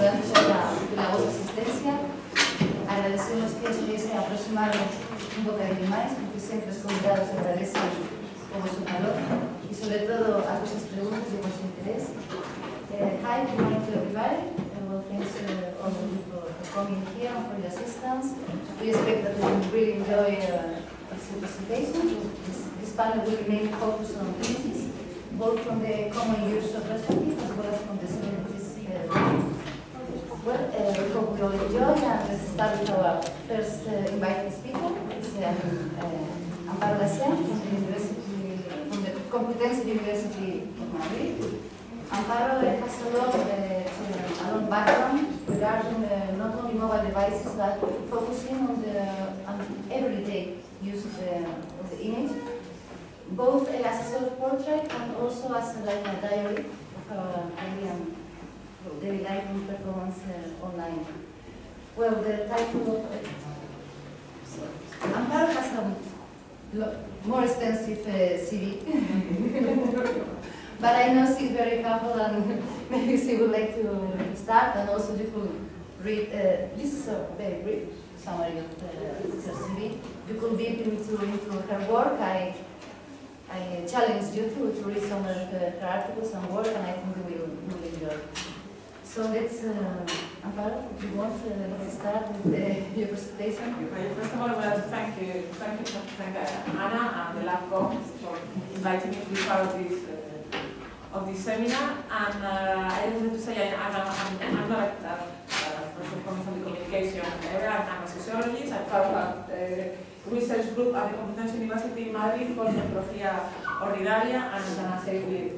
gracias por la vosa asistencia. Agradecemos que os hubiese aproximado un bocadillo máis, porque sempre os convidados agradecen o vosso calor e, sobre todo, as vosas preguntas e o vosso interés. Hi, good morning to everybody. Well, thanks all of you for coming here and for your assistance. We expect that you will really enjoy this presentation. This panel will mainly focus on business, both from the common use of perspective as well as from the scientists. Well, we hope you all enjoy, and let's start with our first invited speaker. It's Amparo Lasén from the Complutense University of Madrid. Amparo has a long background regarding not only mobile devices, but focusing on the everyday use of the image, both as a self-portrait and also as a diary of our daily life and performance online. Well, the title of Amparo has a more extensive CV. But I know she's very humble, and maybe she would like to start, and also you could read, this is a very brief summary of her CV. You could dip into her work. I challenge you to read some of her articles and work, and I think you will enjoy. So let's, Amparo, if you want to start with your presentation. First of all, I would like to thank Anna and the LabCom for inviting me to be part of this seminar. And I just wanted to say I'm not a person coming from the communication area. I'm a sociologist. I'm part of a research group at the Complutense University in Madrid called Metodología Ordinaria, and I'm going to say with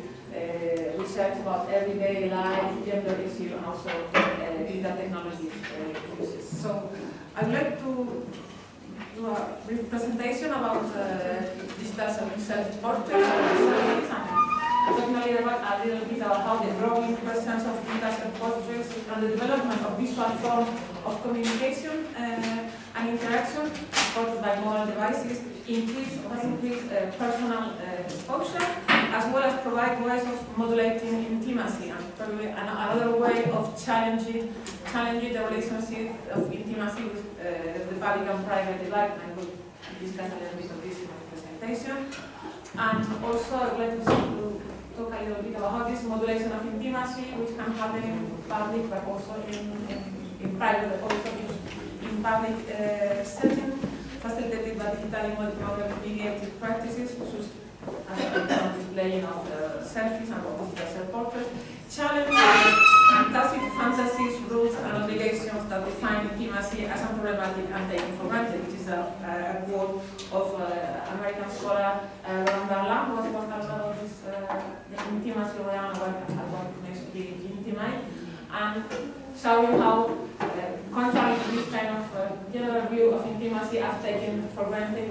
research about everyday life, gender issue, and also digital technology uses. So I'd like to do a brief presentation about digital self-portraits and talking a little bit about how the growing presence of digital self-portraits and the development of visual form of communication and interaction supported by mobile devices has increased personal exposure, as well as provide ways of modulating intimacy and another way of challenging the relationship of intimacy with the public and private life. And I will discuss a little bit of this in my presentation. And also I would like to talk a little bit about how this modulation of intimacy, which can happen in public but also in private, but also in public setting, facilitated by digitally mediated practices, such as displaying of selfies and digital self-portraits, challenge tacit fantasies, rules, and obligations that define intimacy as unproblematic and taken for granted, which is a quote of American scholar Ron who has worked a lot on this intimacy around what it means to be intimate, and showing how, contrary to this kind of general view of intimacy as taken for granted,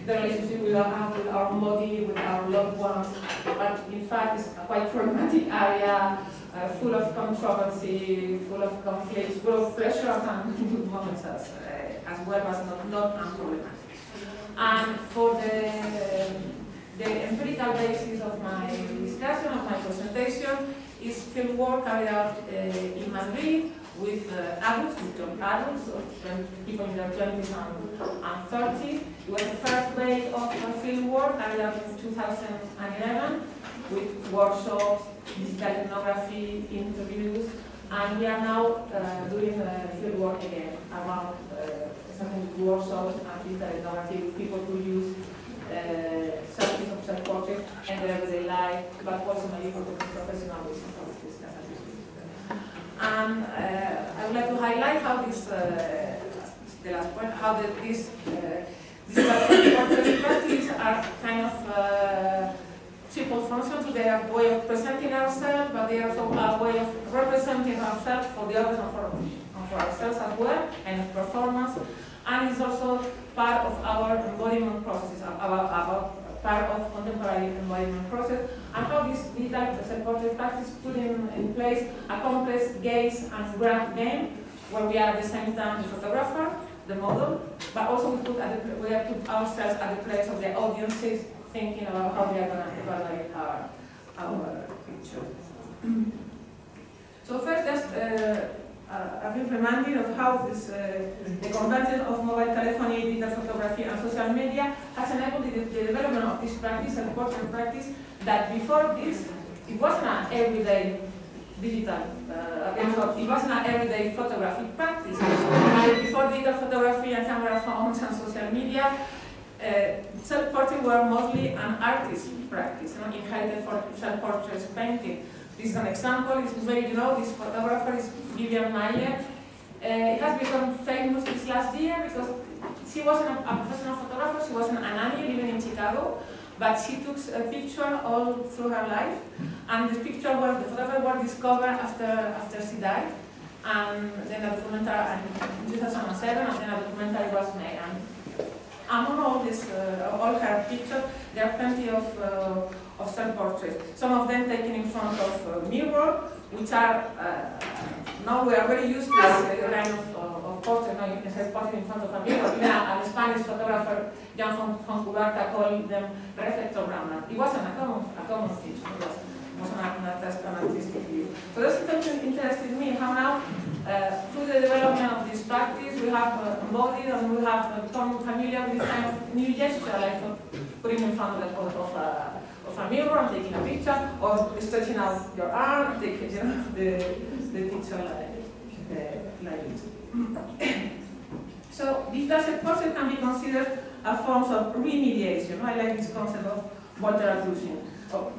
the relationship with our body, with our loved ones, but in fact it's a quite problematic area, full of controversy, full of conflicts, full of pressure and good moments as well as not unproblematic. And for the empirical basis of my discussion, of my presentation, is field work carried out in Madrid with adults, or people in their 20s and 30s. It was the first wave of field work carried out in 2011 with workshops, digital ethnography, interviews, and we are now doing field work again around certain workshops and digital ethnography with people who use selfies of self-portraits in their everyday life, but also maybe for the professional reasons. And I would like to highlight how this, the last point, how these self-portrait practices are kind of triple functions. They are a way of presenting ourselves, but they are also a way of representing ourselves for the others and for ourselves as well, and of performance. And it's also part of our embodiment processes, part of contemporary embodiment process, and how this digital self-portrait practice put in place a complex gaze and graph game, where we are at the same time the photographer, the model, but also we have put ourselves at the place of the audiences, thinking about how we are going to evaluate our picture. So first, just a brief reminder of how this, the convergence of mobile telephony, digital photography, and social media has enabled the development of this practice and portrait practice that before this, it wasn't an everyday digital, it wasn't an everyday photographic practice. Before digital photography and camera phones and social media, self-portrait were mostly an artist practice, inherited for self-portrait painting. This is an example. This is where you know this photographer is Vivian Mayer. It has become famous this last year because she wasn't a professional photographer. She was an nanny living in Chicago, but she took a picture all through her life. And this picture was the photographer was discovered after she died, and then a documentary in 2007, and then a documentary was made. And among all this, all her pictures, there are plenty of self-portraits. Some of them taken in front of mirror, which are now we are very used to this kind of portrait. Now you can say portrait in front of a mirror. Even a Spanish photographer, Jan von Cuberta, called them reflectogram. It wasn't a common feature. It was an artistic view. So that's something interested me. How now, through the development of this practice, we have embodied and we have become familiar with this kind of new gesture, like putting in front of a mirror and taking a picture, or stretching out your arm and taking the picture like this. So digital self-portrait can be considered a form of remediation. I like this concept of Walter Atrusian. So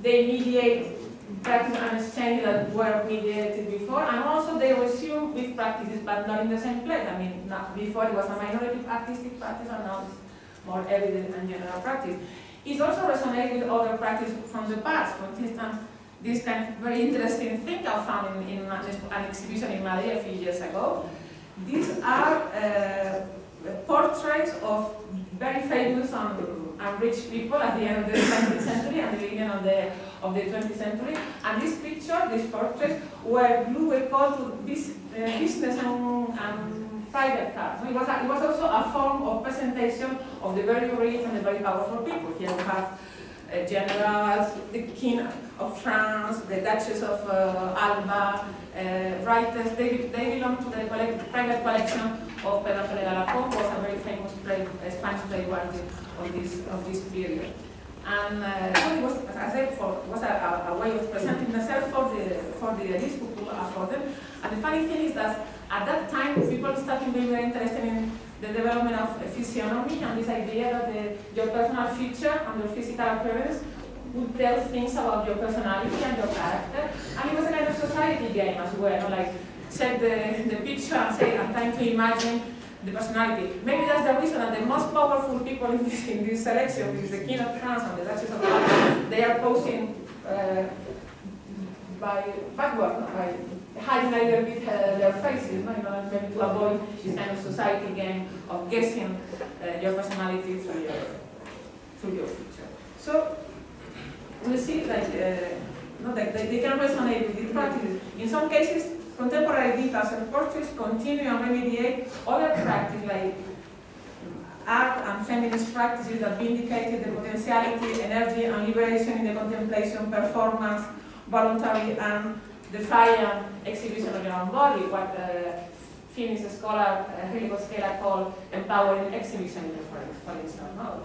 they mediate practice and exchange that were mediated before, and also they resume with practices, but not in the same place. I mean, before it was a minority artistic practice, and now it's more evident and general practice. It also resonates with other practices from the past. For instance, this kind of very interesting thing I found in an exhibition in Madrid a few years ago. These are portraits of very famous and rich people at the end of the 19th century and the beginning of the 20th century. And these pictures, these portraits, were called to business and private cars. So it was also a form of presentation of the very rich and the very powerful people. Here we have generals, the King of France, the Duchess of Alba, writers. They belong to the private collection of Pedro Pereira Lacón, who was a very famous Spanish playwright of this period. And so it was, as I said before, it was a way of presenting themselves for the elites who could afford them. And the funny thing is that at that time, people started being very interested in the development of physiognomy and this idea that your personal feature and your physical appearance would tell things about your personality and your character. And it was a kind of society game as well, like check the picture and say, I'm trying to imagine the personality. Maybe that's the reason that the most powerful people in this selection is the King of France and the Duchess of Alba. They are posing backward, by hiding a little bit their faces, in order maybe to avoid this kind of society game of guessing your personality through your feature. So we see that they can resonate with these practices. In some cases, contemporary digital self-portraits continue and remediate other practices like art and feminist practices that vindicated the potentiality, energy, and liberation in the contemplation, performance, voluntary and defiant exhibition of your own body, what Finnish scholar Riliko Skela called empowering exhibitionism, for instance. No?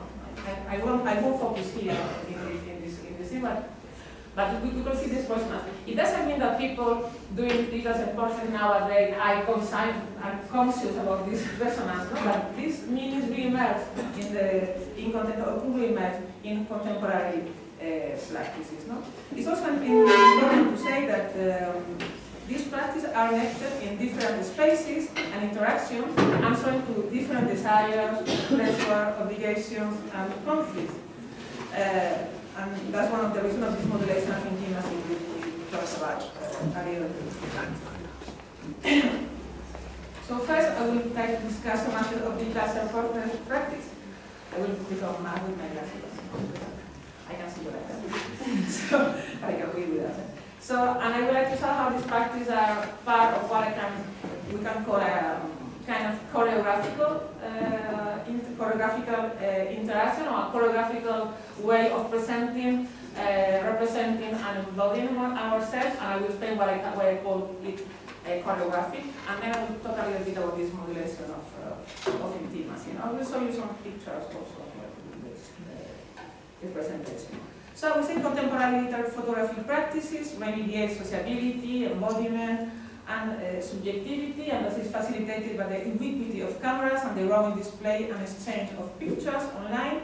I won't focus here in this image, but we could see this resonance. It doesn't mean that people doing digital self-portrait nowadays are conscious about this resonance, no? But this means re-emerge in contemporary practices. No? It's also important to say that these practices are connected in different spaces and interactions, answering to different desires, pressure, obligations, and conflicts. And that's one of the reasons of this modulation of intimacy we talked about earlier. So first, I will try to discuss some aspects of digital self-portrait practice. I will become mad with my glasses. I can see what I can. So I can read with that. So, and I would like to show how these practices are part of what we can call a kind of choreographical interaction, or a choreographical way of presenting representing and embodying ourselves, and I will explain what I call it choreographic, and then I will talk a little bit about this modulation of intimacy. And I will show you some pictures also of this presentation. So we say contemporary digital photography practices remediate sociability, embodiment, and subjectivity, and this is facilitated by the ubiquity of cameras and the growing display and exchange of pictures online.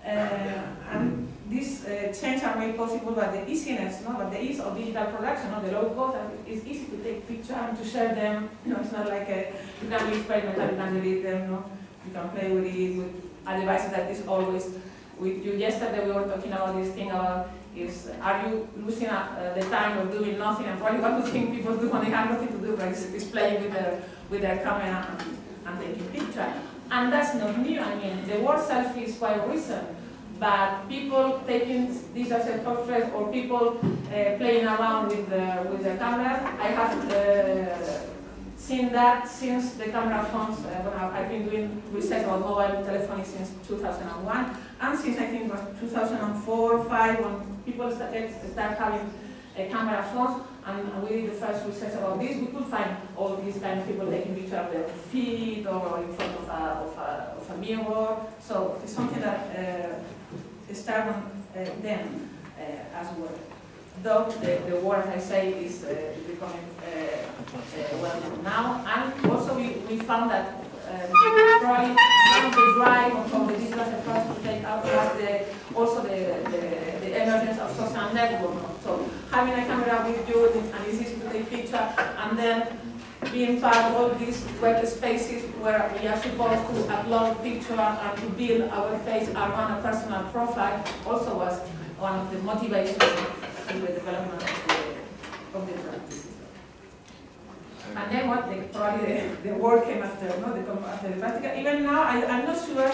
And these changes are made possible by the easiness, by the ease of digital production, the low cost. It's easy to take pictures and to share them. It's not like you can be experimental, you can delete them. You can play with it with a device that is always with you. Yesterday we were talking about this thing about are you losing the time of doing nothing? And probably one of the things people do when they have nothing to do is playing with their camera and taking pictures. And that's not new. I mean, the word selfie is quite recent, but people taking digital self-portraits or people playing around with their cameras, I have seen that since the camera phones. I've been doing research about mobile telephony since 2001, and since I think it was 2004 or 5 when people start having camera phones, and we did the first research about this. We could find all these kind of people taking pictures of their feet or in front of a mirror. So it's something that started then as well. Though the word, as I say, is becoming well known now. And also we found that probably one of the drive of the digital approach to take out was also the emergence of social network. So having a camera with you and it's easy to take picture, and then being part of all these web spaces where we are supposed to upload picture and to build our face and run a personal profile also was one of the motivations in the development of the practice. And then probably the word came after, after the practical. Even now, I'm not sure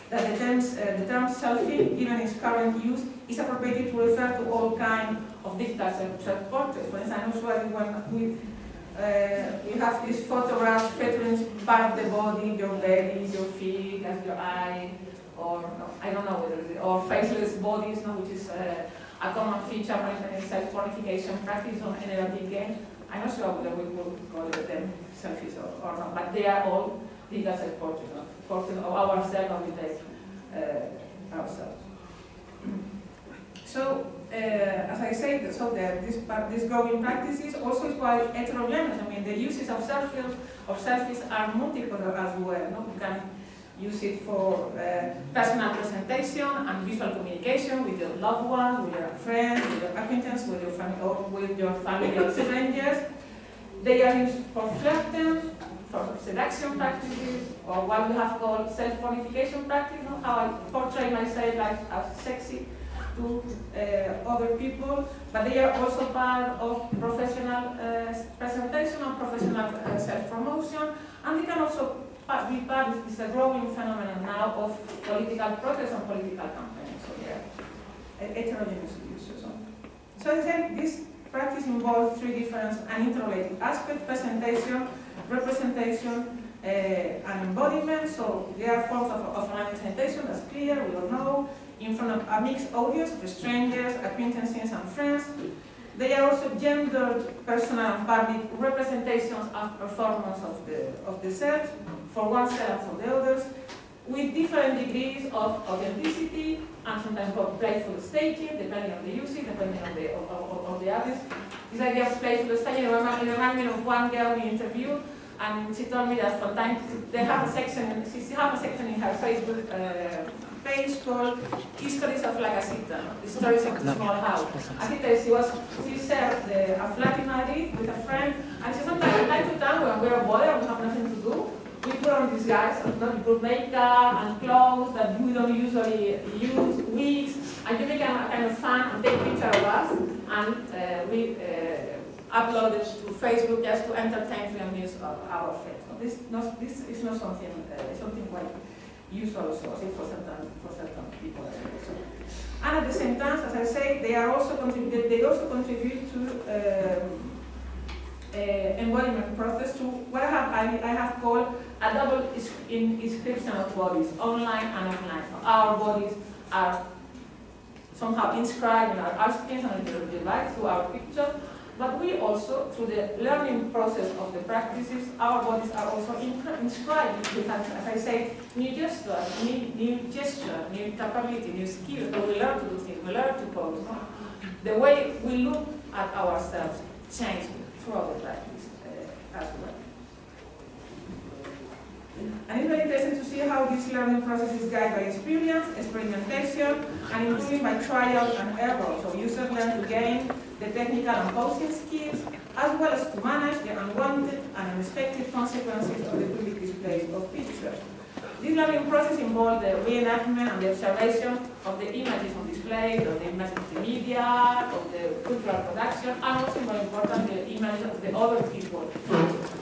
that the term selfie, given its current use, is appropriate to refer to all kinds of digital self-portraits. For instance, I'm not sure when we have these photographs featuring part of the body, your belly, your feet, and your eye, or I don't know whether it is, or faceless bodies, which is a common feature for self-pornification practice on energetic games. I'm not sure whether we will call them selfies or not, but they are all digital self-portraits, portraits of ourselves, or we take ourselves. So, as I said, this growing practices also is quite heterogeneous. I mean, the uses of selfies are multiple as well. You can use it for personal presentation and visual communication with your loved ones, with your friends, with your acquaintances, with your family, or with your family or strangers. They are used for flirting, for seduction practices, or what we have called self-pornification practice, how I portray myself as sexy to other people, but they are also part of professional presentation and professional self-promotion, and they can also be part of this growing phenomenon now of political protest and political campaigns. So yeah, heterogeneous uses. So I said this practice involves three different and interrelated aspects: presentation, representation, and embodiment. So there are forms of online presentation, that's clear, we all know, in front of a mixed audience of strangers, acquaintances, and friends. They are also gendered, personal, and public representations of performance of the self, for oneself and for the others, with different degrees of authenticity and sometimes called playful staging, depending on the usage, depending on the artist. This idea of playful staging reminded me of one girl we interviewed, and she told me that from time to they have a section, she has a section in her Facebook page called Histories of La Casita, the stories of the small house. I think that she shared a flat in Madrid with a friend, and she sometimes from time to time when we're bored and we have nothing to do, we put on these guys, we put makeup and clothes that we don't usually use, wigs, and you make a kind of fun and take pictures of us, and we upload it to Facebook just to entertain and use our face. So this is not something quite usual also for certain people. And at the same time, as I say, they also contribute to embodiment process to what I have called a double inscription of bodies, online and offline. So our bodies are somehow inscribed in our skins and in the light through our picture. But we also, through the learning process of the practices, our bodies are also inscribed with, as I say, new gestures, new capability, new skills. So we learn to do things, we learn to pose. No? The way we look at ourselves changes throughout the practice as well. And it's very interesting to see how this learning process is guided by experience, experimentation, and including by trial and error. So users learn to gain the technical and posing skills, as well as to manage the unwanted and unexpected consequences of the public display of pictures. This learning process involves the reenactment and the observation of the images on display, of the images of the media, of the cultural production, and also, more important, the images of the other people.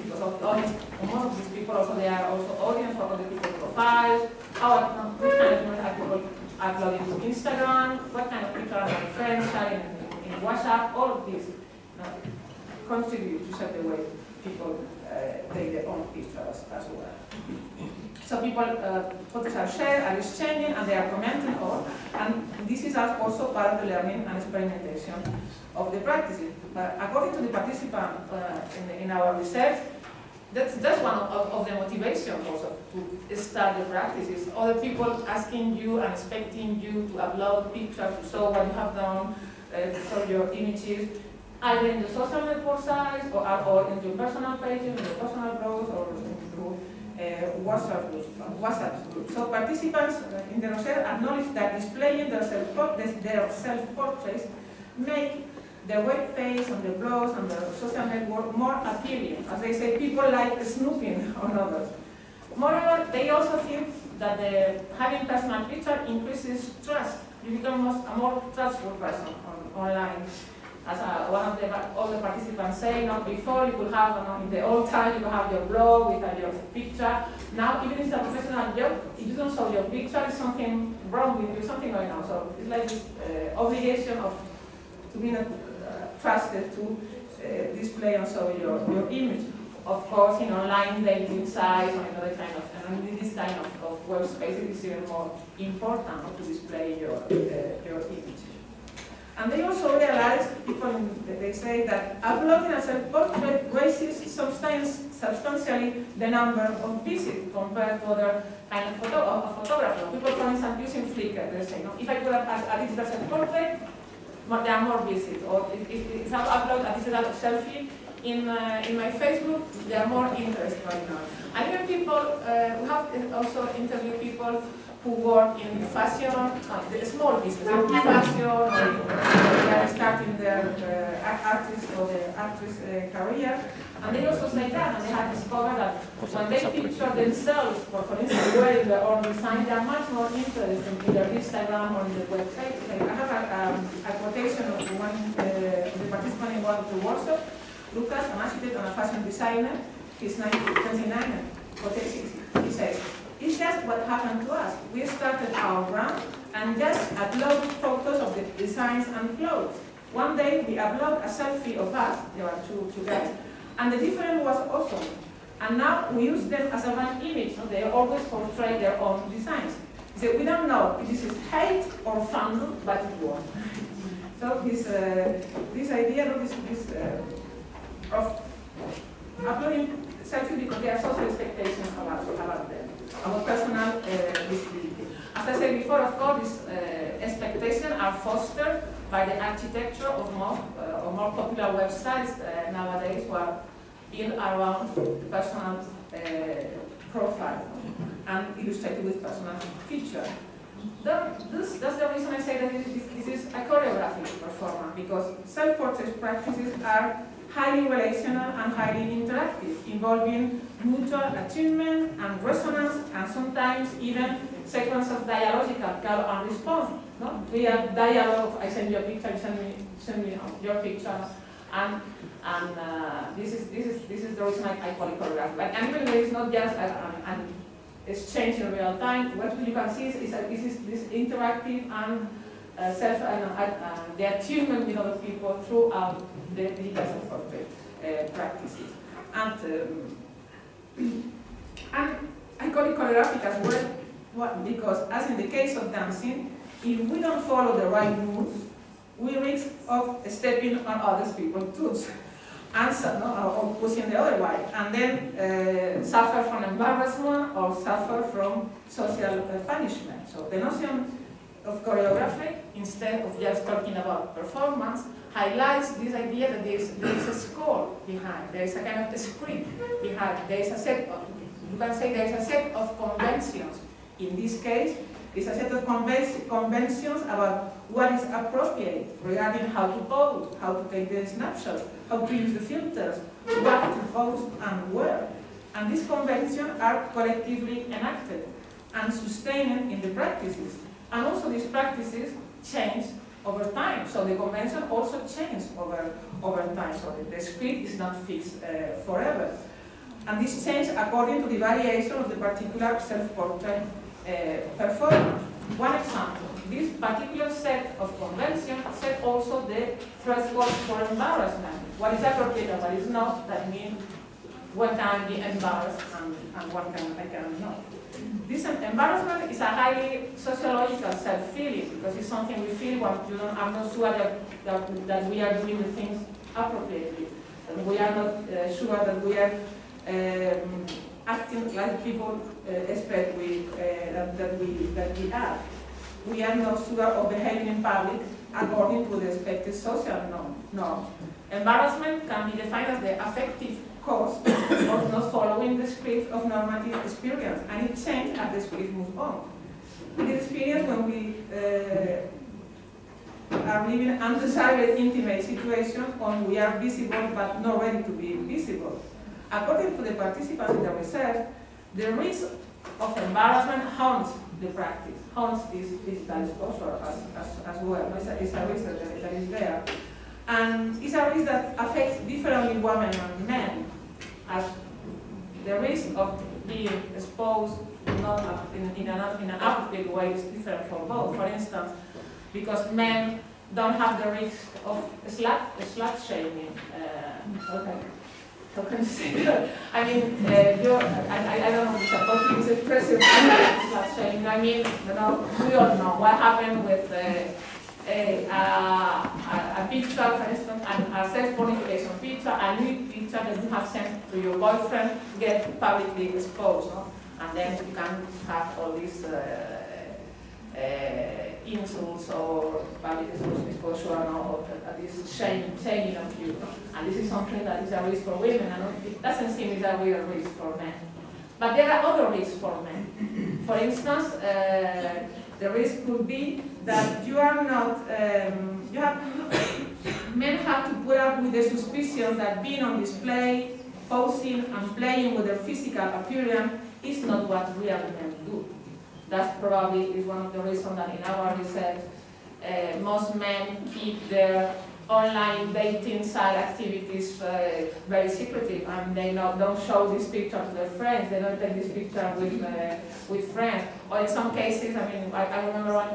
Because of the audience, most of these people also, they are also audience for other people's profiles, which kind of images are people uploading to Instagram, what kind of pictures are my friends sharing in WhatsApp, all of these contribute to set the way people take their own pictures as well. So people, photos are shared, are exchanging, and they are commenting on, and this is also part of the learning and experimentation of the practices. According to the participant in our research, that's one of the motivations also to start the practices. Other people asking you and expecting you to upload pictures to show what you have done, to show your images, either in the social network sites or in your personal pages, in your personal blogs, or through WhatsApp groups. So participants in the research acknowledge that displaying their self-portraits make the web page and the blogs and the social network more appealing. As they say, people like snooping on others. Moreover, they also think that having personal picture increases trust. You become a more trustful person online. As one of the other participants say, before you could have, in the old time, you could have your blog with your picture. Now, even if it's a professional job, if you don't show your picture, there's something wrong with you, something going on. So it's like this obligation to be trusted to display and show your image. Of course, in online dating sites or another kind of, and in this kind of web space, it is even more important to display your image. And they also realize, they say that uploading a self-portrait raises substantially the number of visits compared to other kind of photographers. People, for instance, using Flickr, they say, if I put up a digital self-portrait, there are more visits. Or if I upload a digital selfie in my Facebook, there are more interest going on. And even people, we have also interviewed people who work in fashion, the small business, fashion, or they are starting their artist or the actress career, and they also say that, and they have discovered that when they picture themselves, for instance, wearing their own design, they are much more interested in their Instagram or in the website. I have a quotation of one the participant in one of the workshops, Lucas, an architect and a fashion designer. He's 29, he says, "It's just what happened to us. We started our brand and just upload photos of the designs and clothes. One day we upload a selfie of us, there are two guys, and the difference was awesome. And now we use them as a brand image, so they always portray their own designs. He said, we don't know if this is hate or fandom, but it was." So this idea of uploading selfie because there are social expectations about them, about personal visibility. As I said before, of course, these expectations are fostered by the architecture of more popular websites nowadays, who are built around personal profile and illustrated with personal features. That's the reason I say that this is a choreographic performance, because self-portrait practices are highly relational and highly interactive, involving mutual attunement and resonance, and sometimes even sequence of dialogical call and response. No? We have dialogue. I send you a picture, you send me your picture, and this is the reason I call it choreography. And even though it's not just an exchange in real time, what you can see is this interactive and the attunement with other people throughout the digital self-portrait practices. And I call it choreographic as well, because as in the case of dancing, if we don't follow the right moves, we risk of stepping on other people's toes, and or pushing the other way, and then suffer from embarrassment or suffer from social punishment. So the notion of choreography, instead of just talking about performance, highlights this idea that there is a score behind, there is a kind of script behind, there is a set of, you can say there is a set of conventions. In this case, it's a set of conventions about what is appropriate regarding how to pose, how to take the snapshots, how to use the filters, what to post and where. And these conventions are collectively enacted and sustained in the practices. And also these practices change over time. So the convention also changes over time. So the script is not fixed forever. And this changes according to the variation of the particular self-portrait performance. One example, this particular set of conventions set also the threshold for embarrassment. What is appropriate and what is not, that means one can be embarrassed and one can, I cannot not. This embarrassment is a highly sociological self-feeling, because it's something we feel when you don't, I'm not sure that we are doing the things appropriately. That we are not sure that we are acting like people expect that we are. We are not sure of behaving in public according to the expected social norms. Embarrassment can be defined as the affective cause of not following the script of normative experience, and it changes as the script moves on. The experience when we are living undesirable intimate situations when we are visible but not ready to be visible. According to the participants in the research, the risk of embarrassment haunts the practice, haunts this digital exposure as well. It's a risk that is there. And it's a risk that affects differently women and men, as the risk of being exposed not in an appropriate way is different for both. For instance, because men don't have the risk of slut shaming. Okay. How can you say that? I mean, I don't know if it's a expressive slut shaming. I mean, we all know what happened with a picture, for instance, a self-pornification picture, a nude picture that you have sent to your boyfriend, get publicly exposed, no? And then you can have all these insults or public exposure, or this shaming of you. No? And this is something that is a risk for women, and it doesn't seem it's a real risk for men. But there are other risks for men. For instance, the risk could be that you are not, men have to put up with the suspicion that being on display, posing and playing with their physical appearance is not what real men do. That probably is one of the reasons that in our research, most men keep their online dating site activities very secretive, and they don't show this picture to their friends. They don't take this picture with friends. Or in some cases, I mean, I remember one.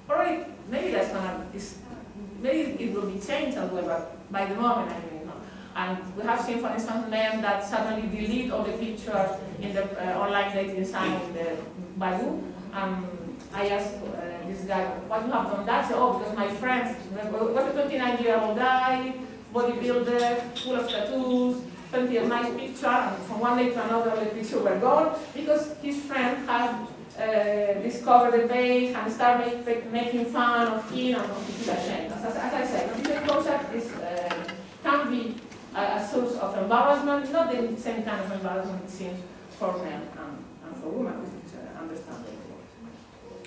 Probably, maybe that's maybe it will be changed as well, but by the moment, I mean, and we have seen, for instance, men that suddenly delete all the pictures in the online dating site in the Baidu. I asked this guy, why you have done that? He said, oh, because my friends, was a 29-year-old guy, bodybuilder, full of tattoos, plenty of nice pictures, and from one day to another, the pictures were gone, because his friend had discovered the page and started making fun of him, and he feel ashamed. As I said, this concept can be a source of embarrassment, not the same kind of embarrassment it seems for men and for women, which is understandable.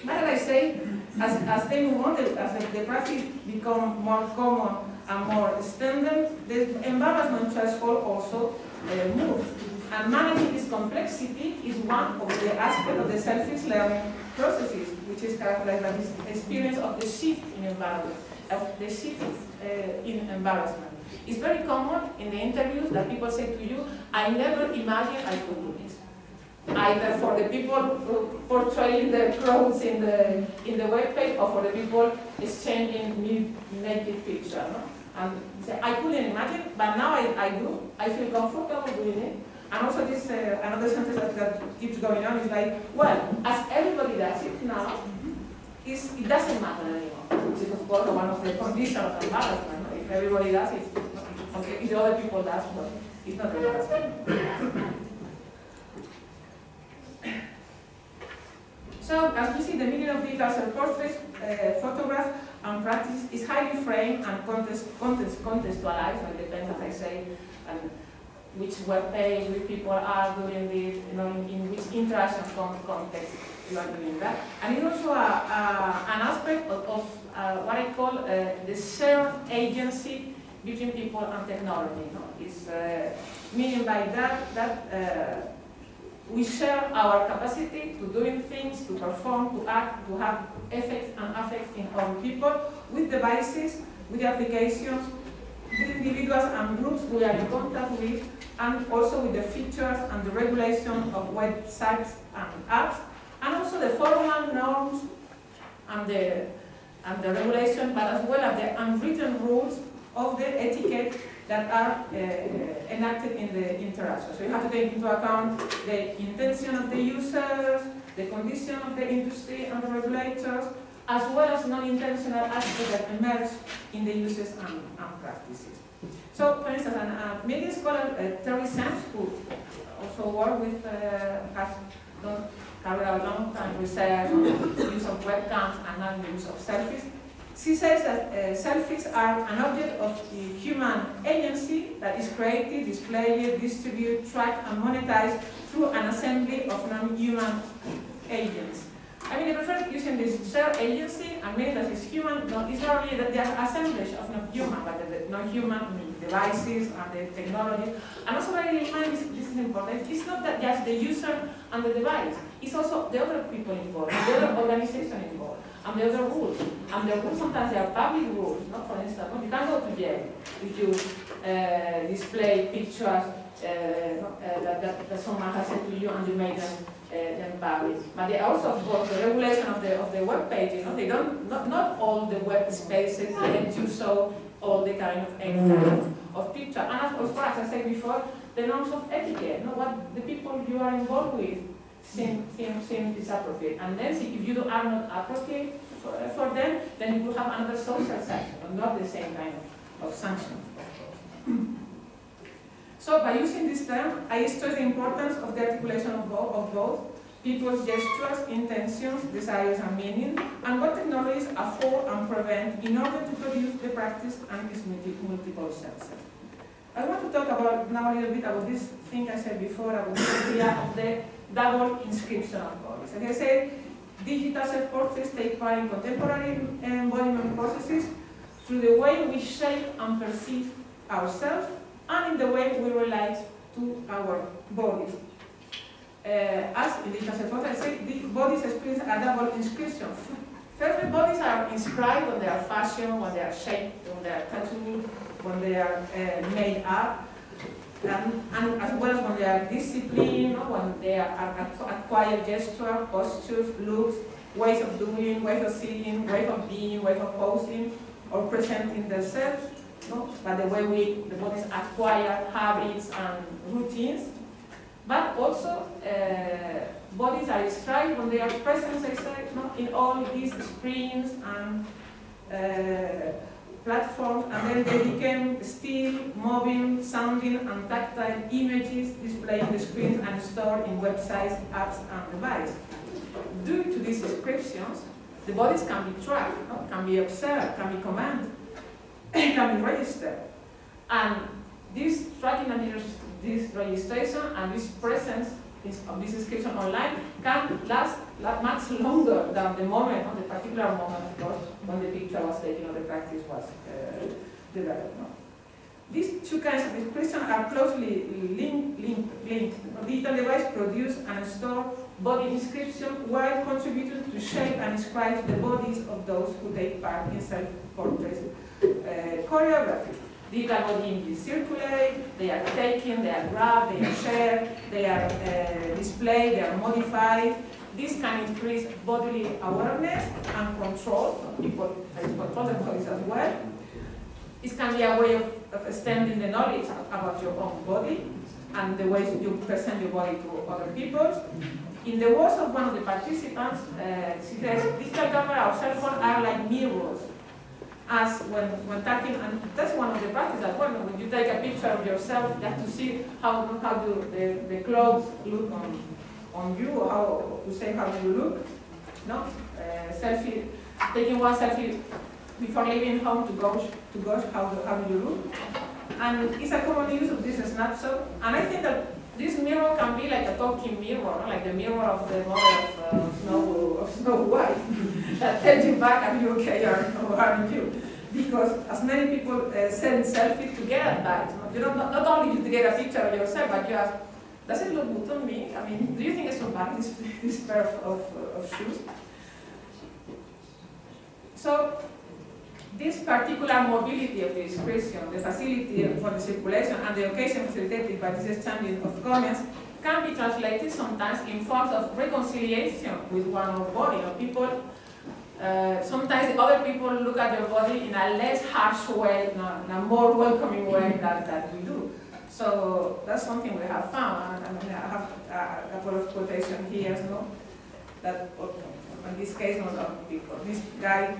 But as I say, as they move on, as the practice becomes more common and more extended, the embarrassment threshold also moves. And managing this complexity is one of the aspects of the selfish learning processes, which is characterized by this experience of the shift in environment, of the shift in embarrassment. It's very common in the interviews that people say to you, I never imagined I could do this. Either for the people portraying their clothes in the web page, or for the people exchanging naked pictures. No? And say, I couldn't imagine, but now I do. I feel comfortable doing it. And also this another sentence that keeps going on is like, well, as everybody does it now, it doesn't matter anymore, which is of course one of the conditions of embarrassment. If everybody does it, okay, if the other people does, but it's not embarrassment. So, as we see, the meaning of digital self-portraits, photograph and practice is highly framed and contextualized. It depends, as I say, and which web page, which people are doing this, in which interaction context you are doing that. And it's also an aspect of what I call the shared agency between people and technology. It's meaning by that we share our capacity to doing things, to perform, to act, to have effects and affects in other people with devices, with the applications, with individuals and groups we are in contact with, and also with the features and the regulation of websites and apps, and also the formal norms and the regulation, but as well as the unwritten rules of the etiquette that are enacted in the interaction. So you have to take into account the intention of the users, the condition of the industry and the regulators, as well as non-intentional aspects that emerge in the uses and practices. So, for instance, a media scholar, Terry Sands, who also worked with, has done carried out long time research on the use of webcams and now the use of selfies. She says that selfies are an object of the human agency that is created, displayed, distributed, tracked, and monetized through an assembly of non-human agents. I mean, I prefer using this shared agency, and meaning that it's human, it's not really that they are assemblage of non-human, but the non-human devices and the technology. And also bearing in mind, this is important, it's not that just the user and the device, it's also the other people involved, the other organization involved, and the other rules. And the rules sometimes they are public rules, for instance, you can't go to jail if you display pictures that someone has sent to you and you make them public. But they also, of course, the regulation of the web page, they don't, not all the web spaces let you show all the kind of picture. And of course, as I said before, the norms of etiquette, what the people you are involved with seem disappropriate. And then see, if you are not appropriate for them, then you will have another social sanction, but not the same kind of sanction, of course. So by using this term, I stress the importance of the articulation of both people's gestures, intentions, desires, and meaning, and what technologies afford and prevent in order to produce the practice and its multiple senses. I want to talk about now a little bit about this thing I said before about the idea of the double inscription of bodies. As I said, digital self-portraits take part in contemporary embodiment processes through the way we shape and perceive ourselves and in the way we relate to our bodies. As in digital self-portraits, I say, the bodies experience a double inscription. First, the bodies are inscribed when they are fashioned, when they are shaped, when they are tattooed, when they are made up, and as well as when they are disciplined, when they are acquired gesture, postures, looks, ways of doing, ways of sitting, ways of being, ways of posing, or presenting themselves. But the way the bodies acquire habits and routines. But also, bodies are described when they are present, I say, in all these screens and platforms, and then they became still, moving, sounding, and tactile images displayed on the screens and stored in websites, apps, and devices. Due to these descriptions, the bodies can be tracked, can be observed, can be commanded, can be registered. And this tracking and this registration and this presence of this description online can last much longer than the moment, the particular moment, of course, when the picture was taken or the practice was developed. These two kinds of description are closely linked. A digital device produce and store body inscription while contributing to shape and describe the bodies of those who take part in self-portrait choreography. Digital body images circulate, they are taken, they are grabbed, they are shared, they are displayed, they are modified. This can increase bodily awareness and control. People control their bodies as well. It can be a way of extending the knowledge about your own body and the ways you present your body to other people. In the words of one of the participants, she says, digital camera or cell phone are like mirrors. As when taking, and that's one of the practices as well, when you take a picture of yourself, you have to see how do the clothes look on you, or how to say how you look. No? Selfie, taking one selfie before leaving home to gauge how do you look. And it's a common use of this snapshot. And I think that this mirror can be like a talking mirror, no? Like the mirror of the mother of Snow White that tells you back, are you okay or aren't you? Because as many people send selfies to get advice. You know, not only to get a picture of yourself, but you ask, does it look good on me? I mean, do you think it's so bad, this pair of shoes? So, this particular mobility of the expression, the facility for the circulation, and the occasion facilitated by this exchange of comments can be translated sometimes in forms of reconciliation with one's body. You know, people, sometimes other people look at your body in a less harsh way, in a more welcoming way that we do. So that's something we have found. I mean, I have a couple of quotations here, no? That in this case, not people. This guy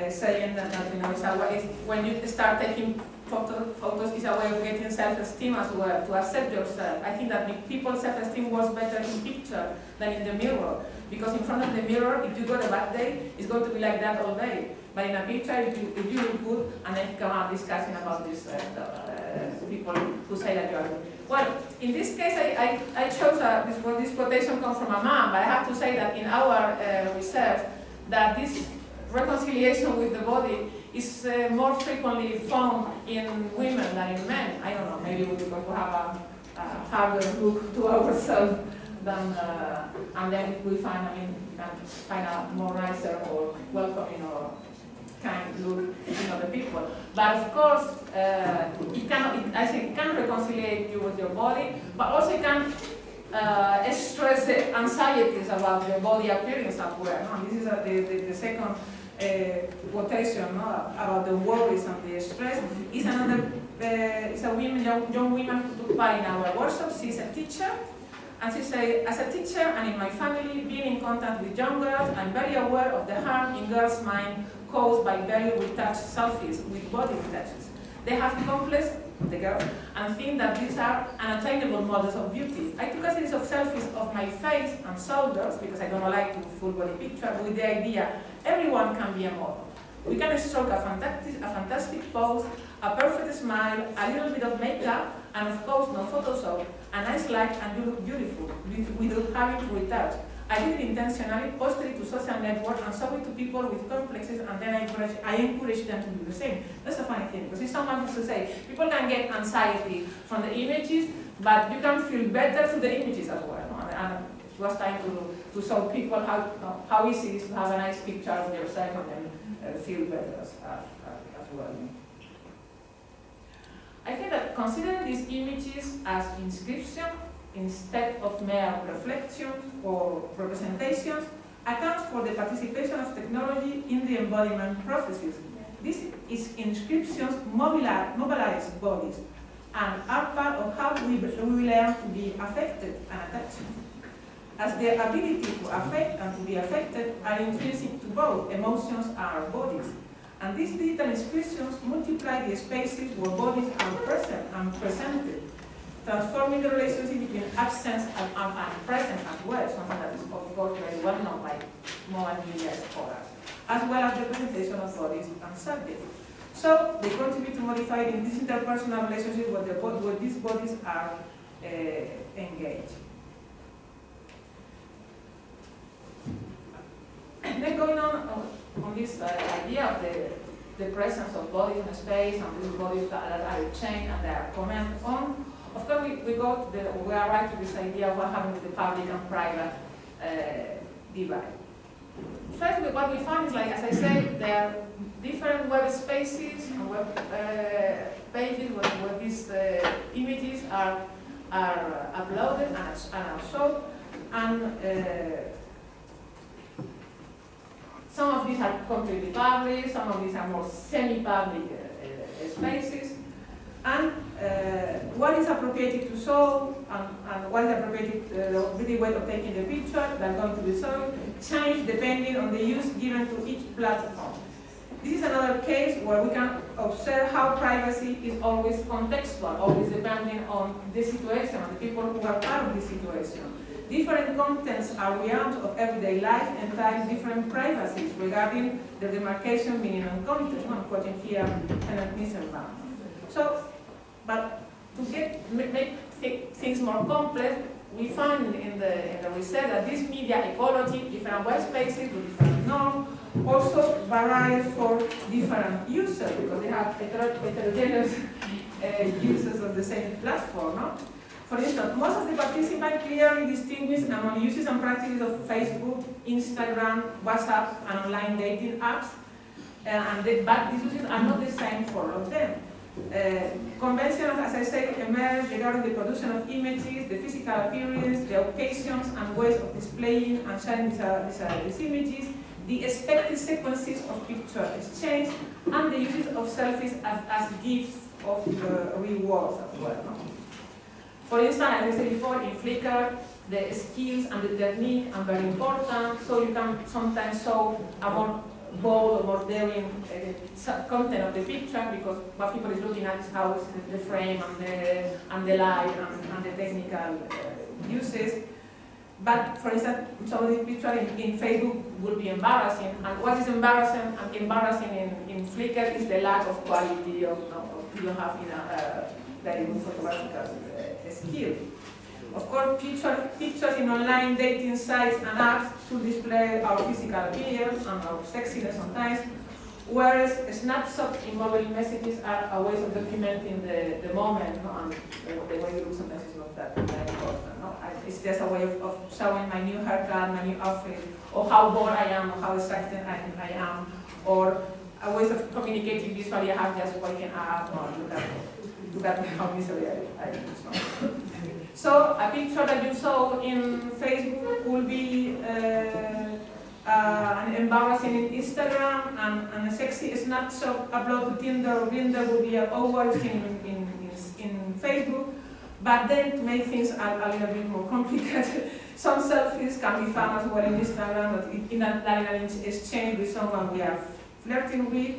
saying that you know, it's a way, when you start taking photos, is a way of getting self-esteem as well, to accept yourself. I think that people's self-esteem works better in picture than in the mirror, because in front of the mirror, if you got a bad day, it's going to be like that all day. But in a picture, if you look good, and then you come out discussing about this people who say that you are good. Well, in this case, I chose this quotation comes from a man, but I have to say that in our research, that this reconciliation with the body is more frequently found in women than in men. I don't know, maybe because we have a harder look to ourselves than, and then we find, I mean, we can find a more nicer or welcoming or kind look in other people. But of course, I think it can reconcile you with your body, but also it can stress the anxieties about your body appearance as well. No? This is the second quotation, no? About the worries and the stress. Is another, it's a young woman who took part in our workshop. She's a teacher. And she said, as a teacher and in my family, being in contact with young girls, I'm very aware of the harm in girls' mind caused by very retouched selfies with body retouches. They have complex, the girls, and think that these are unattainable models of beauty. I took a series of selfies of my face and shoulders, because I don't like to full body picture, with the idea everyone can be a model. We can stroke a fantastic pose, a perfect smile, a little bit of makeup, and of course no Photoshop, a nice light, and you look beautiful, without having to retouch. I did it intentionally, posted it to social networks, and showed it to people with complexes, and then I encourage them to do the same. That's a funny thing, because if someone wants to say, people can get anxiety from the images, but you can feel better through the images as well. No? And it was time to show people how easy it is to have a nice picture of yourself and then feel better as well. I think that considering these images as inscription instead of mere reflection or representations accounts for the participation of technology in the embodiment processes. This is inscriptions mobilize bodies and are part of how we learn to be affected and attached. As the ability to affect and to be affected are intrinsic to both emotions and our bodies. And these digital inscriptions multiply the spaces where bodies are present and presented, transforming the relationship between absence and presence as well, something that is of course very well known by modern media scholars, as well as the presentation of bodies and subjects. So they contribute to modifying this interpersonal relationship where these bodies are engaged. And then going on this idea of the presence of bodies in space and these bodies that are chained and they are commented on, of course we arrive to this idea of what happens with the public and private divide. First, what we found is, like as I said, there are different web spaces and web pages where these images are uploaded and are shown, and some of these are completely public, some of these are more semi-public spaces, and what is appropriate to show and what is appropriate the way of taking the picture that are going to be shown change depending on the use given to each platform. This is another case where we can observe how privacy is always contextual, always depending on the situation, on the people who are part of the situation. Different contents are realms of everyday life entitle different privacies regarding the demarcation minimum content. I'm quoting here Kenneth Nissenbaum. So, but to make things more complex, we found in the research that this media ecology, different web spaces with different norms, also varies for different users because they have heterogeneous users of the same platform. No? For instance, most of the participants clearly distinguish among uses and practices of Facebook, Instagram, WhatsApp, and online dating apps, but these uses are not the same for all of them. Conventions, as I said, emerge regarding the production of images, the physical appearance, the occasions and ways of displaying and sharing these images, the expected sequences of picture exchange, and the uses of selfies as gifts of rewards as well. No? For instance, as I said before, in Flickr, the skills and the technique are very important, so you can sometimes show a more bold or more daring content of the picture because what people is looking at is how is the frame and the light and the technical uses. But for instance, some of these pictures in Facebook will be embarrassing. And what is embarrassing in Flickr is the lack of quality of you don't have very good photographical skill. Of course, pictures in online dating sites and apps should display our physical appearance and our sexiness sometimes, whereas snapshots in mobile messages are a way of documenting the moment, no? And the way you look sometimes is not that important. No? It's just a way of showing my new haircut, my new outfit, or how bored I am, or how excited I am, or a way of communicating visually. I have just waking up, or look at how miserable I am. So a picture that you saw in Facebook will be an embarrassing in Instagram, and a sexy snapshot upload to Tinder or Grindr will be always in Facebook. But then to make things a little bit more complicated, some selfies can be found as well in Instagram, but in an exchange with someone we are flirting with.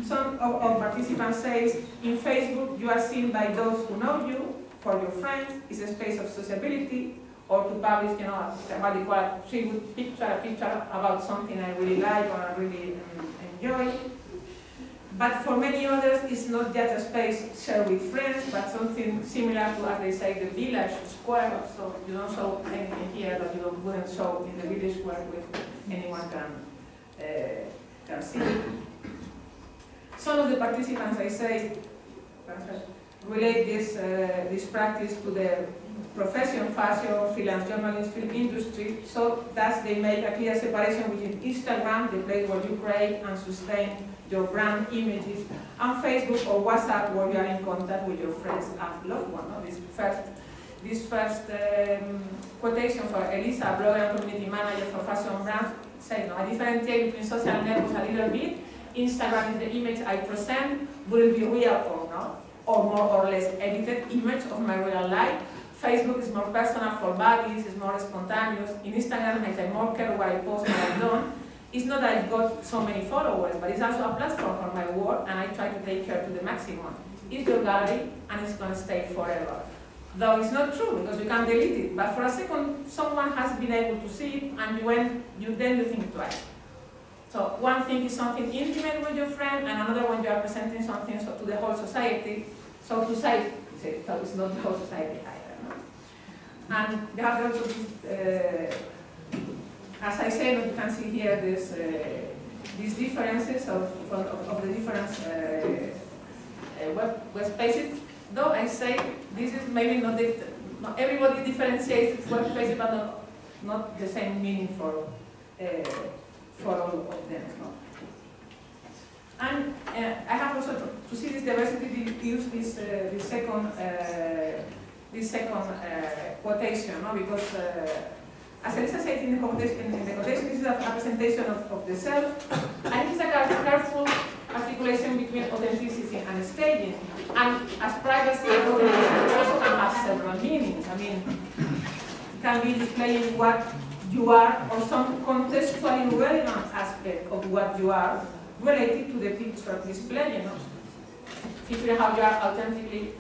Some of participants say in Facebook you are seen by those who know you. For your friends, it's a space of sociability, or to publish, what they call a picture about something I really like or I really enjoy. But for many others, it's not just a space shared with friends, but something similar to, as they say, the village square. So you don't show anything here that you wouldn't show in the village square with anyone can see. Some of the participants, I say, relate this practice to their profession, fashion, freelance journalism, film industry, so that they make a clear separation between Instagram, the place where you create and sustain your brand images, and Facebook or WhatsApp, where you are in contact with your friends and loved ones. No? This first quotation for Elisa, blogger and community manager for fashion brands, say, no, I differentiate between social networks a little bit. Instagram is the image I present, will it be real or not? Or more or less edited image of my real life. Facebook is more personal for bodies, it's more spontaneous. In Instagram, I take more care what I post and I don't. It's not that I've got so many followers, but it's also a platform for my work, and I try to take care to the maximum. It's your gallery, and it's going to stay forever. Though it's not true, because you can delete it. But for a second, someone has been able to see it, and then you think twice. So one thing is something intimate with your friend, and another one you are presenting something to the whole society. So to say, so it's not the whole society either. No? And you have also this, as I said, you can see here these differences of the different web spaces. Though I say this is maybe not everybody differentiates web spaces, but not the same meaning for all of them. No? And I have also to see this diversity, use this second quotation, no? Because as Elisa said in the quotation, this is a representation of the self, and it's a careful articulation between authenticity and staging. And as privacy and authenticity also can have several meanings. I mean, it can be displaying what you are or some contextually relevant aspect of what you are related to the picture displaying. Figuring how you are authentically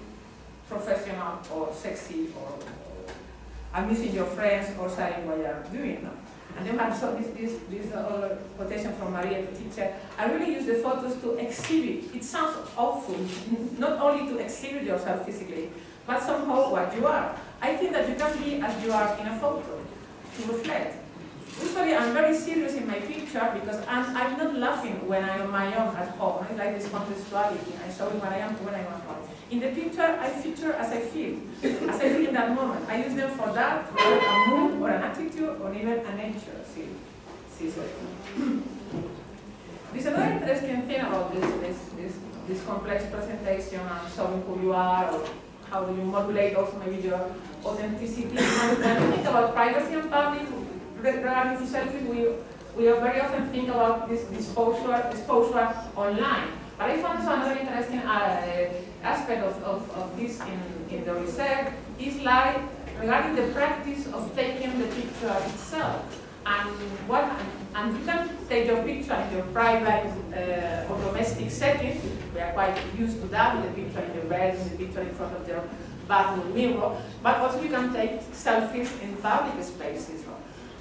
professional or sexy or amusing your friends or saying what you are doing. And then I saw this quotation from Maria, the teacher. I really use the photos to exhibit. It sounds awful, not only to exhibit yourself physically, but somehow what you are. I think that you can be as you are in a photo, to reflect. Usually I'm very serious in my picture because I'm not laughing when I'm on my own at home. I like this contextuality. I show what I am when I'm at home. In the picture, I feature as I feel in that moment. I use them for that, or a mood, or an attitude, or even a nature. There's another interesting thing about this complex presentation and showing who you are, or how do you modulate also maybe your authenticity. And when we think about privacy and public, regarding to selfies, we very often think about this exposure online. But I found also another interesting aspect of this in the research is like regarding the practice of taking the picture itself. And you can take your picture in your private or domestic setting. We are quite used to that, with the picture in your bed, with the picture in front of your bathroom mirror. But also you can take selfies in public spaces.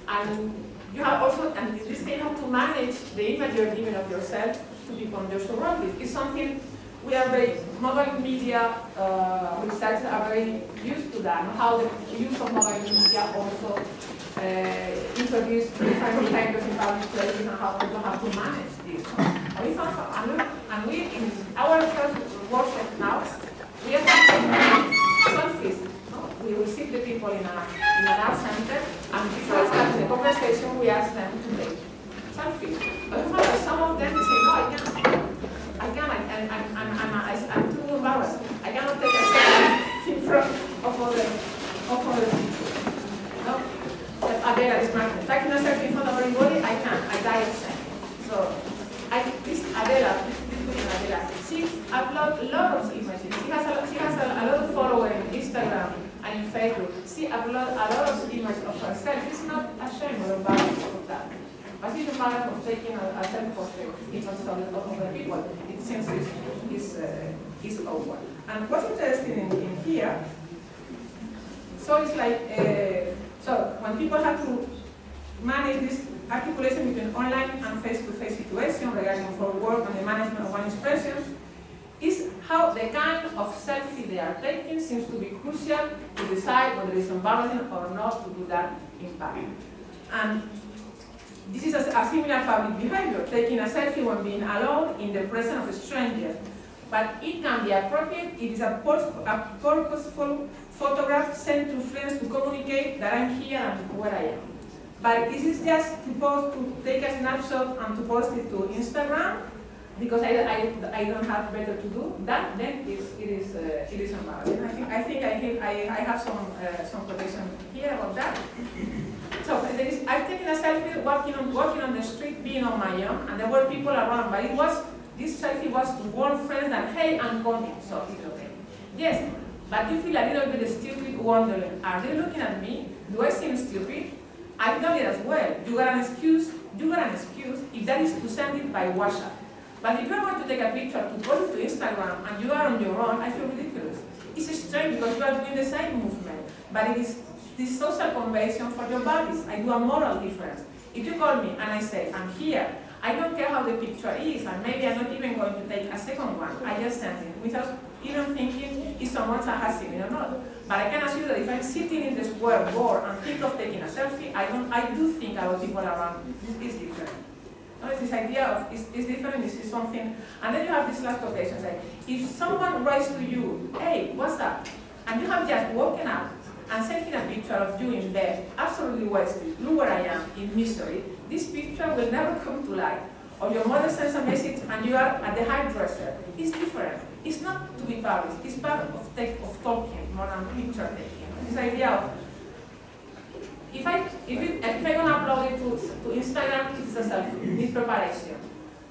And you have also, and in this case, you have to manage the image you're giving of yourself to people you're surrounded. It's something we are mobile media researchers are very used to that, and how the use of mobile media also introduce different behaviors in public places and how people have to manage this. And we found, and we in our first workshop now, we are taking selfies. We receive the people in an art center, and before starting the conversation, we ask them to take selfies. But we found that some of them say, no, I can't. I'm too embarrassed. I cannot take a selfie in front of other people. No? Adela is marketing. Taking a selfie in front of everybody, I can't. I die of shame. So, this Adela, she uploads a lot of images. She has a lot of followers on Instagram and in Facebook. She uploads a lot of images of herself. She's not ashamed or embarrassed of that. But she's embarrassed of taking a self-portrait in front of other people. It seems is awkward. And what's interesting in here, so it's like, so when people have to manage this articulation between online and face-to-face situation regarding for work and the management of one expression, is how the kind of selfie they are taking seems to be crucial to decide whether it's embarrassing or not to do that in public. And this is a similar public behavior, taking a selfie when being alone in the presence of strangers. But it can be appropriate if it's a purposeful photograph sent to friends to communicate that I'm here and where I am. But is it just to take a snapshot and to post it to Instagram because I don't have better to do? That then it is embarrassing. I think I have some protection here about that. So I've taken a selfie walking on the street, being on my own, and there were people around. But this selfie was to warn friends that hey, I'm coming, so it's okay. Yes, but you feel a little bit stupid, wondering, are they looking at me? Do I seem stupid? I've done it as well. You got an excuse if that is to send it by WhatsApp. But if you're going to take a picture to post it to Instagram and you are on your own, I feel ridiculous. It's strange because you are doing the same movement, but it is this social convention for your bodies. I do a moral difference. If you call me and I say, I'm here, I don't care how the picture is, and maybe I'm not even going to take a second one. I just send it without even thinking if someone has seen it or not. But I can assure you that if I'm sitting in the square board and think of taking a selfie, I do think about people around. It's different. No, it's this idea of it's different, it's something. And then you have this last quotation, like, if someone writes to you, hey, what's up? And you have just woken up and sending a picture of you in bed, absolutely wasted, look where I am, in misery, this picture will never come to light. Or your mother sends a message and you are at the hairdresser. It's different. It's not to be published. It's part of talking more than picture taking. This idea of, if I'm going to upload it to Instagram, it's a selfie, it's preparation.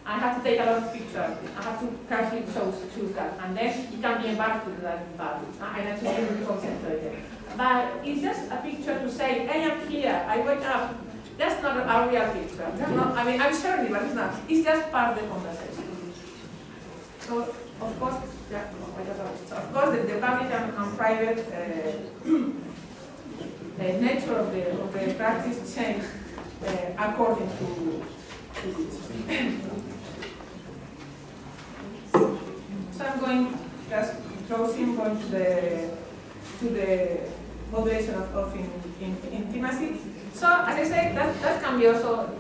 I have to take a lot of pictures. I have to carefully choose that. And then it can be embarrassed to do that in public. I have to be really concentrated. But it's just a picture to say, hey, I'm here, I wake up. That's not a real picture. That's not, I mean, I'm sharing it, but it's not. It's just part of the conversation. So, of course, yeah, so of course, the public and private nature of the practice change according to this. So I'm going just closing going to the modulation of intimacy. So as I said, that can be also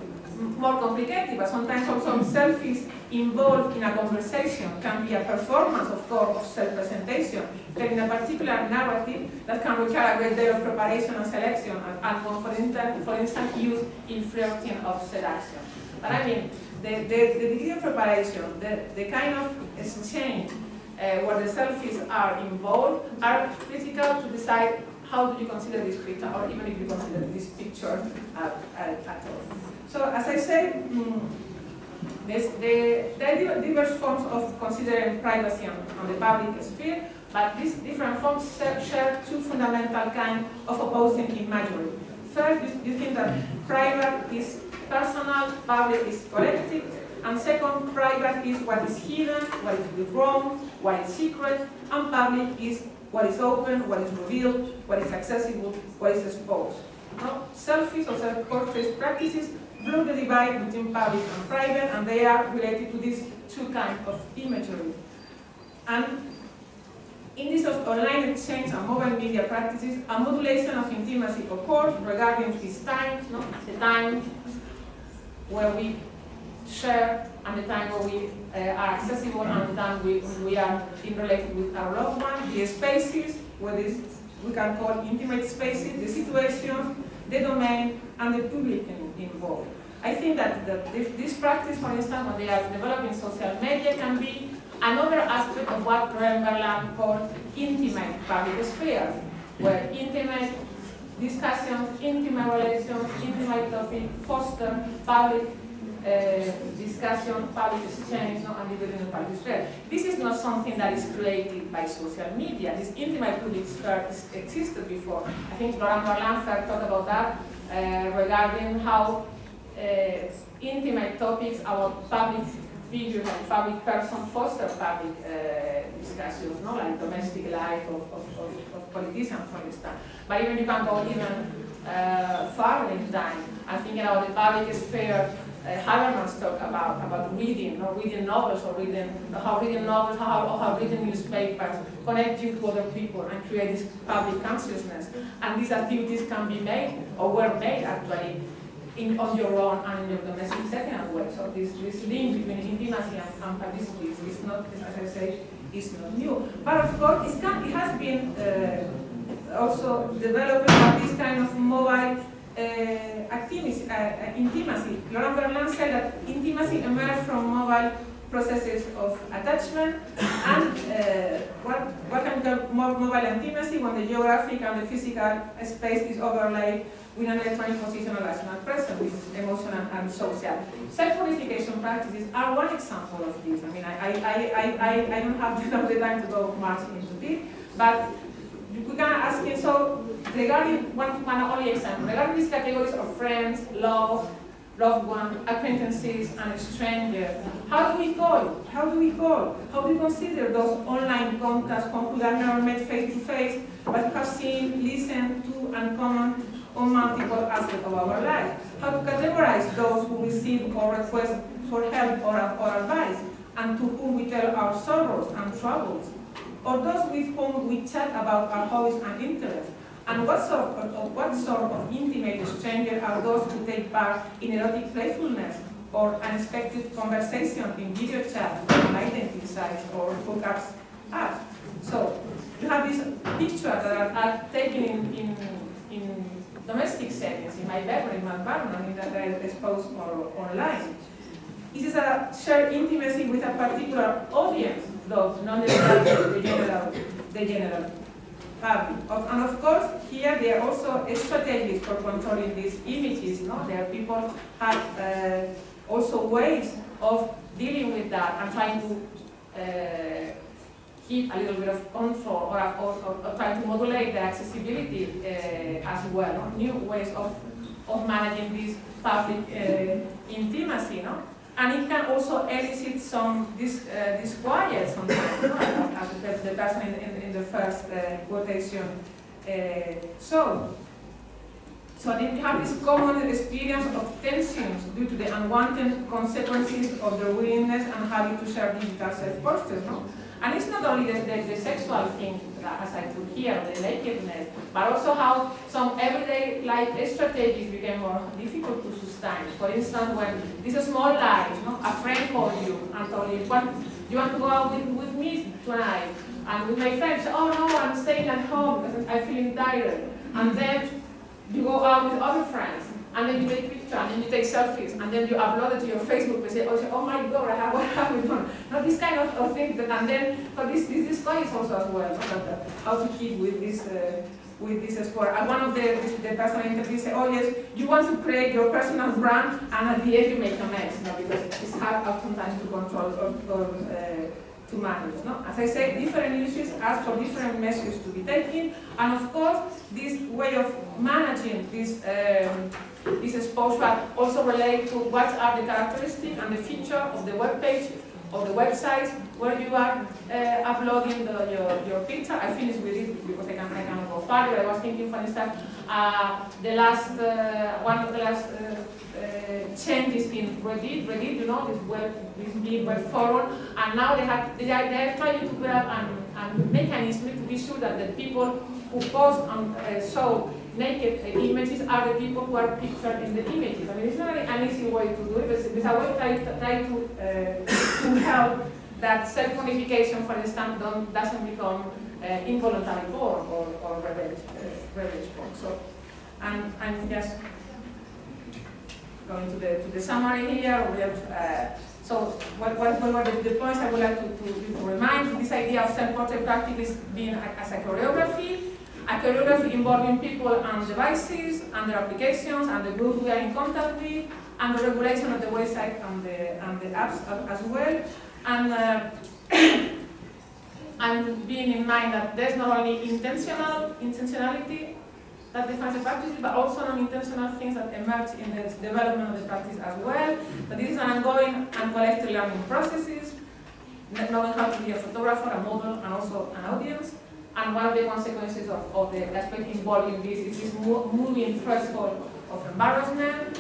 more complicated, but sometimes also selfies involved in a conversation can be a performance, of course, of self-presentation, but in a particular narrative that can require a great deal of preparation and selection, and for instance, used in flirting of seduction. But I mean, the degree of preparation, the kind of exchange where the selfies are involved are critical to decide how do you consider this picture, or even if you consider this picture at all. So as I said, there are diverse forms of considering privacy on the public sphere, but these different forms share two fundamental kinds of opposing imagery. First, you think that private is personal, public is collective, and second, private is what is hidden, what is withdrawn, what is secret, and public is what is open, what is revealed, what is accessible, what is exposed. Now, selfies or self-portrait practices blur the divide between public and private, and they are related to these two kinds of imagery. And in this online exchange and mobile media practices, a modulation of intimacy occurs regarding these times, the time where we share and the time where we are accessible and the time we are in related with our loved one, the spaces where we can call intimate spaces, the situation, the domain, and the public involved. I think that this practice, for instance, when they are developing social media, can be another aspect of what Verlaine called intimate public spheres, where intimate discussions, intimate relations, intimate topics foster public discussion, public exchange, and within the public sphere. This is not something that is created by social media. This intimate public sphere existed before. I think Laurent Verlaine talked about that regarding how intimate topics about public figures and public persons foster public discussions, like domestic life of politicians, for instance. But even you can go even farther in time. I'm thinking about the public sphere. Habermas talk about reading, or reading novels, or how reading novels, how reading newspapers connect you to other people and create this public consciousness. And these activities can be made, or were made actually, on your own and in your domestic setting as well. So this link between intimacy and participation is not, as I say, is not new. But of course, it has been also developed this kind of mobile intimacy. Laurent Verlaine said that intimacy emerged from mobile processes of attachment, and what can be called mobile intimacy when the geographic and the physical space is overlaid with an electronic positional rational presence, which is emotional and social. Self-purification practices are one example of this. I mean, I don't have the time to go much into this, but we can ask him, so regarding one only example, regarding these categories of friends, loved one, acquaintances, and strangers, how do we call? How do we consider those online contacts who have never met face to face, but have seen, listened to, and comment on multiple aspects of our life? How to categorize those who receive or request for help or advice, and to whom we tell our sorrows and troubles? Or those with whom we chat about our hobbies and interests? And what sort of intimate strangers are those who take part in erotic playfulness or unexpected conversation in video chat, on identity sites, or hookups apps? So you have these pictures that are taken in domestic settings, in my bedroom, in my apartment, that are exposed online. This is a shared intimacy with a particular audience, though not necessarily the general public. And of course, here there are also strategies for controlling these images. There are people have also ways of dealing with that and trying to keep a little bit of control or trying to modulate the accessibility as well, no? New ways of managing this public intimacy, no? And it can also elicit some disquiet sometimes, no? As the person in the first quotation. So they have this common experience of tensions due to the unwanted consequences of their willingness and having to share digital self-posters, no? And it's not only the sexual thing, as I put here, the nakedness, but also how some everyday life strategies became more difficult to sustain. For instance, when this small lie, no? A friend called you and told you, you want to go out with me tonight? And with my friends, oh no, I'm staying at home because I'm feeling tired. And then you go out with other friends, and then you make pictures, and then you take selfies, and then you upload it to your Facebook and say, oh my God, what have we done? No, this kind of thing, and then, but this is also as well, no? How to keep with this sport. And one of the personal interviews say, oh yes, you want to create your personal brand, and at the end you make a mess, no? Because it's hard oftentimes to control or to manage, no? As I say, different issues ask for different measures to be taken, and of course, this way of managing this exposure also relate to what are the characteristics and the feature of the web page, of the websites where you are uploading your picture. I finished with it because I cannot go further. I was thinking, for instance, one of the last changes in Reddit, you know, this big web forum, and now they are trying to put up a mechanism to be sure that the people who post on show naked images are the people who are pictured in the images. I mean, it's not an easy way to do it, but it's a way to try to help that self-modification, for instance, doesn't become involuntary porn or revenge porn. So, I'm just going to the summary here. We have, so what were the points I would like to remind? This idea of self-portrait practice being as a choreography involving people and devices, and their applications, and the groups we are in contact with, and the regulation of the website and the apps as well. And being in mind that there's not only intentionality that defines the practice, but also non-intentional things that emerge in the development of the practice as well. But this is an ongoing and collective learning processes, knowing how to be a photographer, a model, and also an audience. And one of the consequences of the aspect involved in this is this moving threshold of embarrassment.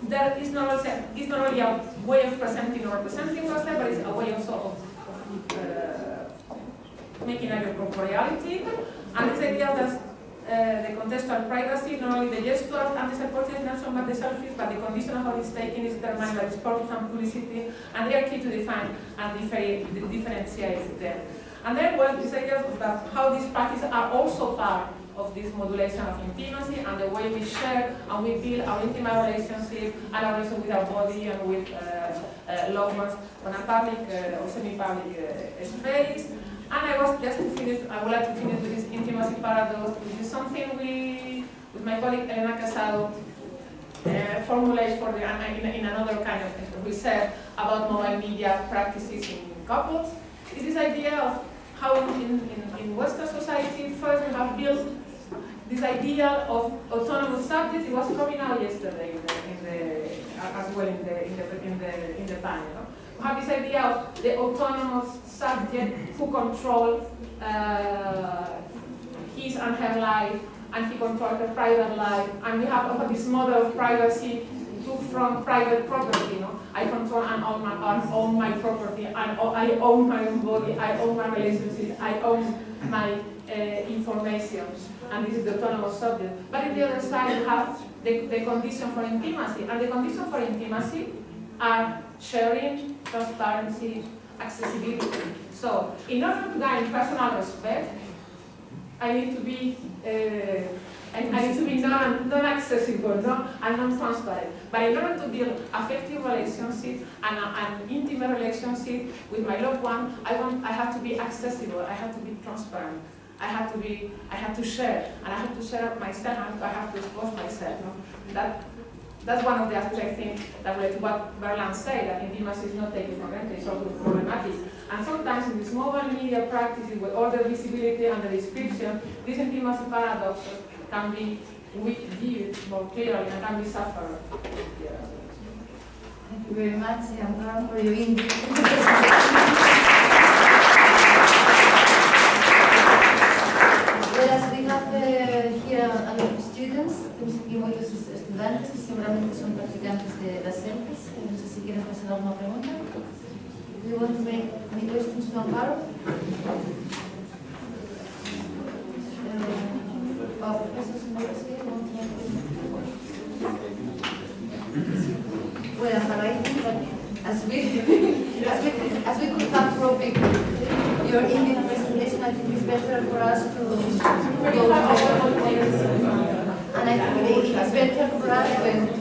That is not only a way of presenting or representing yourself, but it's a way also of making a your corporeality. And this idea that the contextual privacy, not only the gesture and the self-portrait is not so much the selfies, but the condition of how it's taken is determined by the sport and publicity, and they are key to define and differentiate them. And then, well, this idea of how these practices are also part of this modulation of intimacy and the way we share and we build our intimate relationship and our relationship with our body and with loved ones on a public or semi-public space. And I would like to finish with this intimacy paradox, which is something we, with my colleague Elena Casado, formulate for in another kind of research about mobile media practices in couples. Is this idea of how in Western society, first we have built this idea of autonomous subjects. It was coming out yesterday as well in the panel. No? We have this idea of the autonomous subject who controls his and her life, and he controls her private life, and we have also this model of privacy took from private property. No? I control and own my property, and I own my own body, I own my relationship, I own my information, and this is the autonomous subject. But on the other side, you have the condition for intimacy, and the condition for intimacy are sharing, transparency, accessibility. So, in order to gain personal respect, I need to be non-accessible, no? And non-transparent. But in order to build effective relationship and an intimate relationship with my loved one, I have to be accessible. I have to be transparent. I have to share, and I have to share myself. I have to expose myself. No? That That's one of the aspects I think that related to what Berland said, that intimacy is not taken for granted, it's also problematic. And sometimes in this mobile media practices with all the visibility and the description, this intimacy paradox can be viewed more clearly and can be suffered. Thank you very much, Amparo, for your input. Whereas we have here a lot of students, tenemos aquí muchos estudiantes que seguramente son practicantes de las selfies. No sé si quieren hacer alguna pregunta. Do you want to make any questions to Amparo? Our professors in the university want to make well, Amparo, I think that as we become probing your in-depth presentation, I think it's better for us to go to and I think it's better for us when